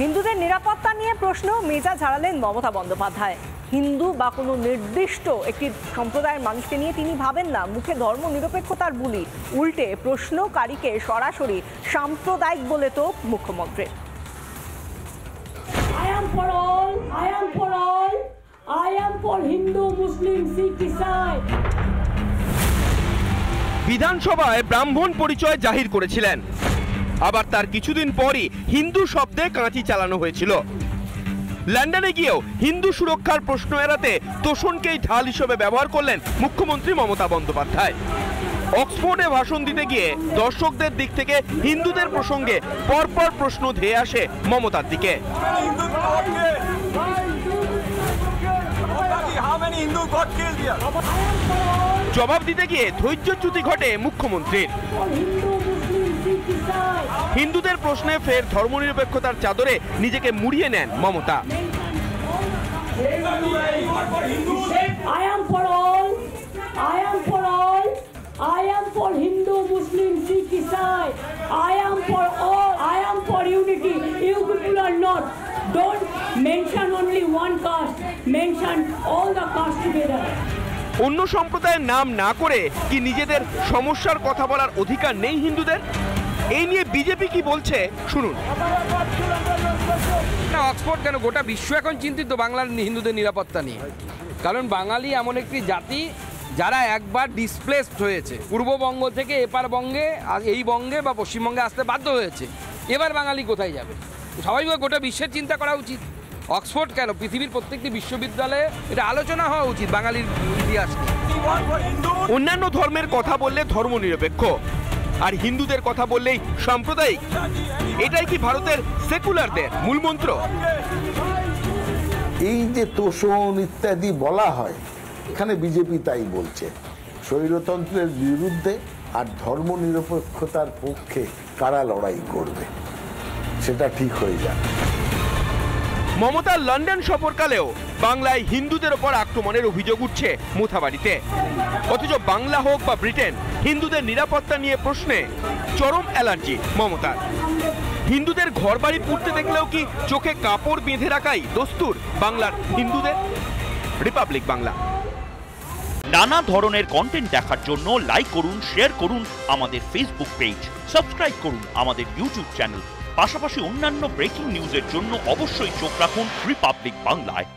হিন্দুদের নিরাপত্তা নিয়ে প্রশ্ন মেজাজ ঝাড়ালেন মমতা বন্দ্যোপাধ্যায়। হিন্দু বা কোনো নির্দিষ্ট একটি সম্প্রদায়ের মানুষকে নিয়ে তিনি ভাবেন না মুখে ধর্ম নিরপেক্ষতার বুলি, উল্টে প্রশ্নকারীকে সরাসরি সাম্প্রদায়িক বলে তো মুখ্যমন্ত্রী। I am for all, I am for all, I am for Hindu, Muslim, Sikh, Isai. বিধানসভায় ব্রাহ্মণ পরিচয় জাহির করেছিলেন, আবার তার কিছুদিন পরই হিন্দু শব্দে কাঁচি চালানো হয়েছিল। লন্ডনে গিয়েও হিন্দু সুরক্ষার প্রশ্ন এড়াতে তোষণকেই ঢাল হিসেবে ব্যবহার করলেন মুখ্যমন্ত্রী মমতা বন্দ্যোপাধ্যায়। অক্সফোর্ডে ভাষণ দিতে গিয়ে দর্শকদের দিক থেকে হিন্দুদের প্রসঙ্গে পরপর প্রশ্ন ধেয়ে আসে মমতার দিকে। জবাব দিতে গিয়ে ধৈর্যচ্যুতি ঘটে মুখ্যমন্ত্রীর। হিন্দুদের প্রশ্নে ফের ধর্মনিরপেক্ষতার চাদরে নিজেকে মুড়িয়ে নেন Mamata. I am for all, I am for all, I am for Hindu, Muslim, Sikh, Isai. I am for all, I am for unity. You people are not. Don't mention only one caste, mention all the castes together. অন্য সম্প্রদায়ের নাম না করে কি নিজেদের সমস্যার কথা বলার অধিকার নেই হিন্দুদের? এই নিয়ে বিজেপি কি বলছে শুনুন। না, অক্সফোর্ড কেন, গোটা বিশ্ব এখন চিন্তিত বাংলার হিন্দুদের নিরাপত্তা নিয়ে। কারণ বাঙালি এমন একটি জাতি যারা একবার ডিসপ্লেসড হয়েছে, পূর্ববঙ্গ থেকে এপার বঙ্গে, এই বঙ্গে বা পশ্চিমবঙ্গে আসতে বাধ্য হয়েছে। এবার বাঙালি কোথায় যাবে? স্বাভাবিকভাবে গোটা বিশ্বের চিন্তা করা উচিত। অক্সফোর্ড কেন, পৃথিবীর প্রত্যেকটি বিশ্ববিদ্যালয়ে এটা আলোচনা হওয়া উচিত বাঙালির ইতিহাস নিয়ে। অন্যান্য ধর্মের কথা বললে ধর্মনিরপেক্ষ, আর হিন্দুদের কথা বললেই সাম্প্রদায়িক। এটাই কি ভারতের সেকুলারদের মূলমন্ত্র? এই যে তোষণ ইত্যাদি বলা হয়, এখানে বিজেপি তাই বলছে স্বৈরতন্ত্রের বিরুদ্ধে আর ধর্মনিরপেক্ষতার পক্ষে কারা লড়াই করবে সেটা ঠিক হয়ে যায়। মমতার লন্ডন সফরকালেও বাংলায় হিন্দুদের ওপর আক্রমণের অভিযোগ উঠছে মোথাবাড়িতে। অথচ বাংলা হোক বা ব্রিটেন, হিন্দুদের নিরাপত্তা নিয়ে প্রশ্নে চরম অ্যালার্জি মমতার। হিন্দুদের ঘরবাড়ি পুড়তে দেখলেও কি চোখে কাপড় বেঁধে রাখাই দস্তুর বাংলার হিন্দুদের? রিপাবলিক বাংলা। নানা ধরনের কন্টেন্ট দেখার জন্য লাইক করুন, শেয়ার করুন আমাদের ফেসবুক পেজ, সাবস্ক্রাইব করুন আমাদের ইউটিউব চ্যানেল। পাশাপাশি অন্যান্য ব্রেকিং নিউজের জন্য অবশ্যই চোখ রাখুন রিপাবলিক বাংলায়।